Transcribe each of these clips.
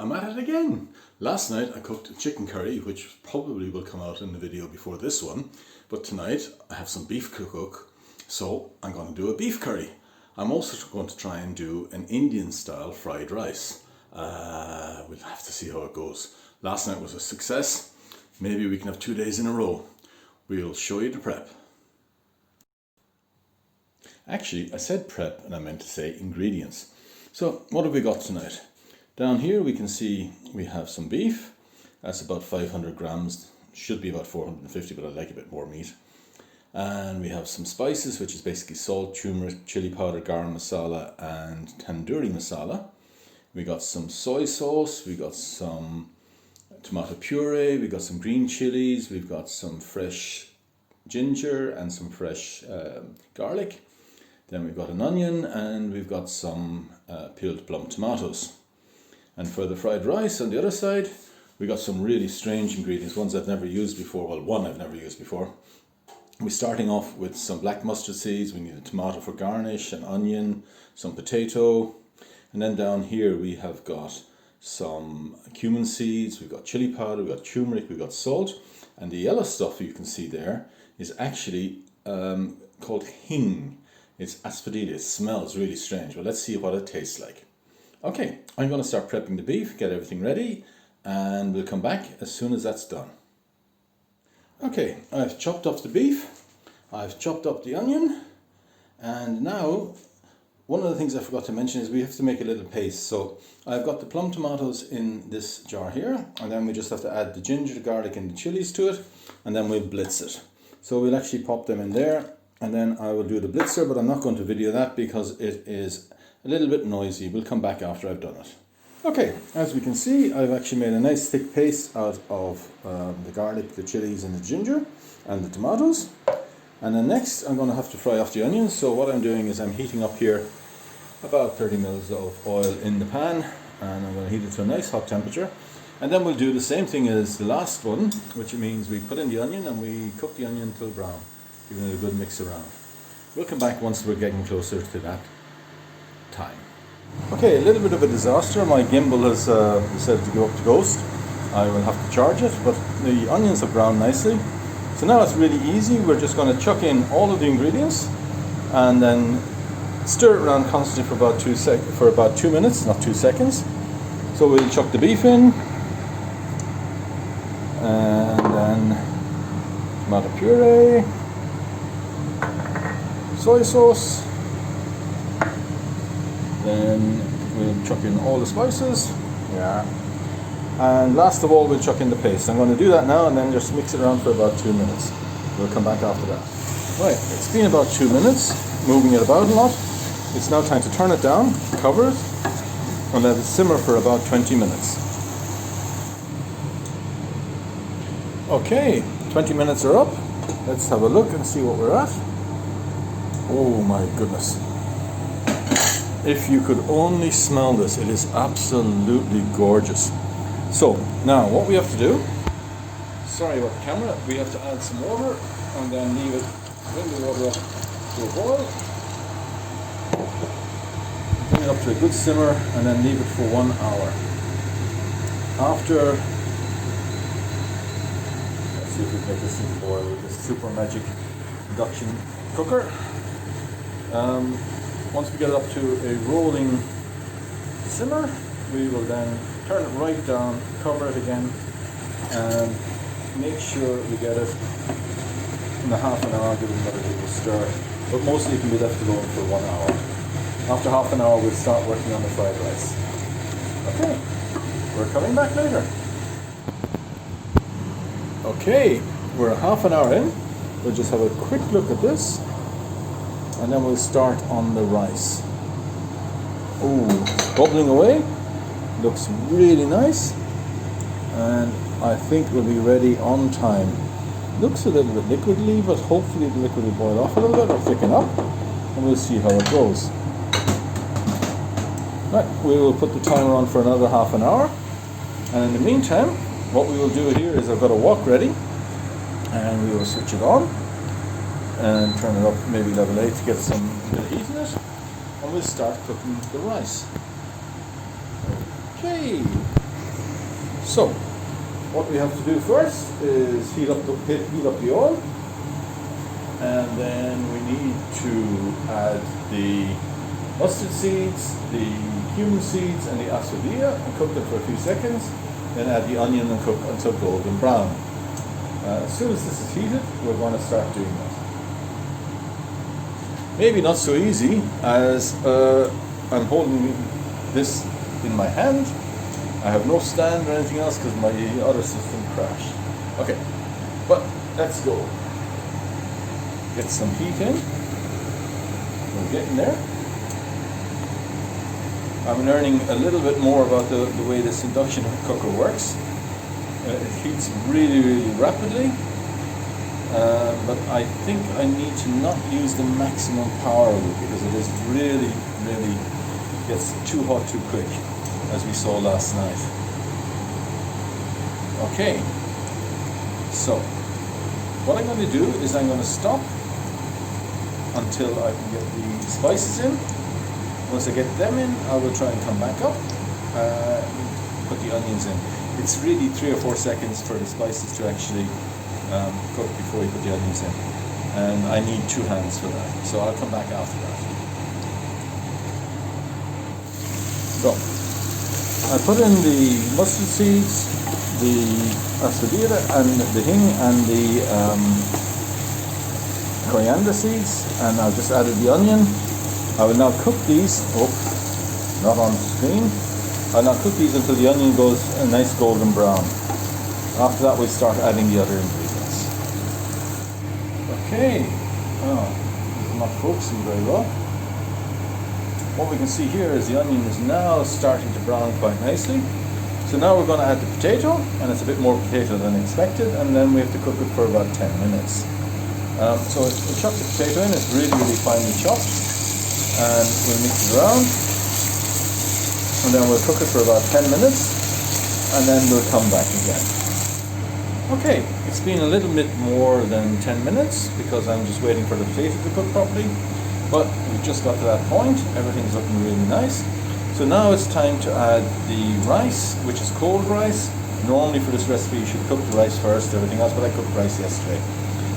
I'm at it again. Last night I cooked a chicken curry, which probably will come out in the video before this one. But tonight I have some beef to cook, so I'm going to do a beef curry. I'm also going to try and do an Indian style fried rice. We'll have to see how it goes. Last night was a success. Maybe we can have 2 days in a row. We'll show you the prep. Actually, I said prep and I meant to say ingredients. So what have we got tonight? Down here we can see we have some beef. That's about 500 grams. Should be about 450, but I like a bit more meat. And we have some spices, which is basically salt, turmeric, chili powder, garam masala and tandoori masala. We got some soy sauce, we got some tomato puree, we got some green chilies, we've got some fresh ginger and some fresh garlic. Then we've got an onion and we've got some peeled plum tomatoes. And for the fried rice on the other side, we got some really strange ingredients, ones I've never used before. Well, one I've never used before. We're starting off with some black mustard seeds. We need a tomato for garnish, an onion, some potato. And then down here we have got some cumin seeds, we've got chili powder, we've got turmeric, we've got salt. And the yellow stuff you can see there is actually called hing. It's asafoetida. It smells really strange, but let's see what it tastes like. Okay, I'm going to start prepping the beef, get everything ready, and we'll come back as soon as that's done. Okay, I've chopped up the beef, I've chopped up the onion, and now one of the things I forgot to mention is we have to make a little paste. So I've got the plum tomatoes in this jar here, and then we just have to add the ginger, the garlic and the chilies to it, and then we'll blitz it. So we'll actually pop them in there, and then I will do the blitzer, but I'm not going to video that because it is a little bit noisy. We'll come back after I've done it. Okay, as we can see, I've actually made a nice thick paste out of the garlic, the chilies and the ginger and the tomatoes. And then next I'm going to have to fry off the onions. So what I'm doing is I'm heating up here about 30 mils of oil in the pan, and I'm going to heat it to a nice hot temperature. And then we'll do the same thing as the last one, which means we put in the onion and we cook the onion till brown, giving it a good mix around. We'll come back once we're getting closer to that time. Okay, a little bit of a disaster. My gimbal has decided to go up to ghost. I will have to charge it, but the onions have browned nicely. So now it's really easy. We're just going to chuck in all of the ingredients and then stir it around constantly for about 2 minutes, not 2 seconds. So we'll chuck the beef in, and then tomato puree, soy sauce. Then we'll chuck in all the spices. Yeah. And last of all, we'll chuck in the paste. I'm going to do that now and then just mix it around for about 2 minutes. We'll come back after that. Right, it's been about 2 minutes, moving it about a lot. It's now time to turn it down, cover it, and let it simmer for about 20 minutes. Okay, 20 minutes are up. Let's have a look and see what we're at. Oh my goodness. If you could only smell this, it is absolutely gorgeous. So now what we have to do, sorry about the camera, we have to add some water and then leave it, bring the water up to a boil, bring it up to a good simmer and then leave it for 1 hour. After, let's see if we can get this thing to boil with this super magic induction cooker. Once we get it up to a rolling simmer, we will then turn it right down, cover it again, and make sure we get it in the half an hour, give it another little stir. But mostly it can be left alone for 1 hour. After half an hour, we'll start working on the fried rice. Okay, we're coming back later. Okay, we're half an hour in. We'll just have a quick look at this. And then we'll start on the rice. Oh, bubbling away. Looks really nice. And I think we'll be ready on time. Looks a little bit liquidy, but hopefully the liquid will boil off a little bit or thicken up. And we'll see how it goes. Right, we will put the timer on for another half an hour. And in the meantime, what we will do here is I've got a wok ready. And we will switch it on. And turn it up maybe level 8 to get some bit of heat in it, and we'll start cooking the rice. Okay, So, what we have to do first is heat up the oil, and then we need to add the mustard seeds, the cumin seeds, and the asafoetida, and cook them for a few seconds. Then add the onion and cook until golden brown. As soon as this is heated, we're going to start doing that. Maybe not so easy, as I'm holding this in my hand. I have no stand or anything else because my other system crashed. Okay, but let's go. Get some heat in. We're getting there. I'm learning a little bit more about the way this induction cooker works. It heats really, really rapidly, but I think I need to not use the maximum power of it because it is really, really gets too hot too quick, as we saw last night. Okay, so what I'm going to do is I'm going to stop until I can get the spices in. Once I get them in, I will try and come back up, put the onions in. It's really 3 or 4 seconds for the spices to actually cook before you put the onions in. And I need 2 hands for that, so I'll come back after that. So, I put in the mustard seeds, the asafoetida, and the hing, and the coriander seeds, and I've just added the onion. I will now cook these, not on screen. I'll now cook these until the onion goes a nice golden brown. After that we'll start adding the other ingredients. Okay, this is not focusing very well. What we can see here is the onion is now starting to brown quite nicely. So now we're going to add the potato, and it's a bit more potato than expected, and then we have to cook it for about 10 minutes. So we'll chop the potato in, it's really, really finely chopped. And we'll mix it around, and then we'll cook it for about 10 minutes, and then we'll come back again. Okay, it's been a little bit more than 10 minutes because I'm just waiting for the potato to cook properly, but we've just got to that point. Everything's looking really nice. So now it's time to add the rice, which is cold rice. Normally for this recipe you should cook the rice first, everything else, but I cooked rice yesterday.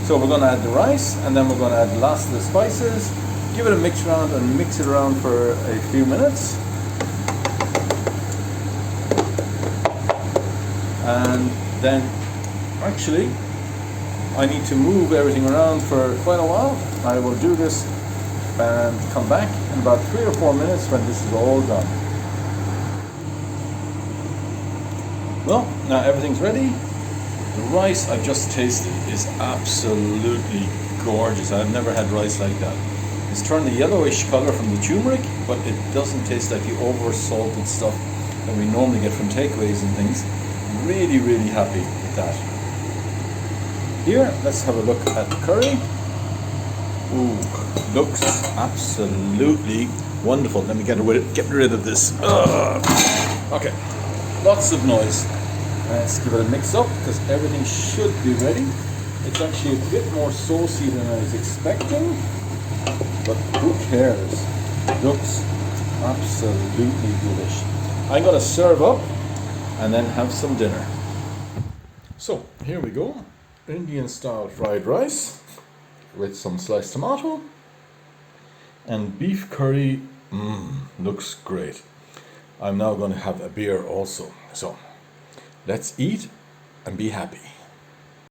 So we're going to add the rice, and then we're going to add the last of the spices. Give it a mix around and mix it around for a few minutes. And then actually I need to move everything around for quite a while. I will do this and come back in about 3 or 4 minutes when this is all done. Well, now everything's ready. The rice I've just tasted is absolutely gorgeous. I've never had rice like that. It's turned a yellowish colour from the turmeric, but it doesn't taste like the over salted stuff that we normally get from takeaways and things. Really, really happy with that. Here, let's have a look at the curry. Ooh, looks absolutely wonderful. Let me get rid of this. Okay, lots of noise. Let's give it a mix up because everything should be ready. It's actually a bit more saucy than I was expecting. But who cares? It looks absolutely delish. I'm going to serve up and then have some dinner. So here we go. Indian style fried rice with some sliced tomato and beef curry. Looks great. I'm now going to have a beer also. So let's eat and be happy.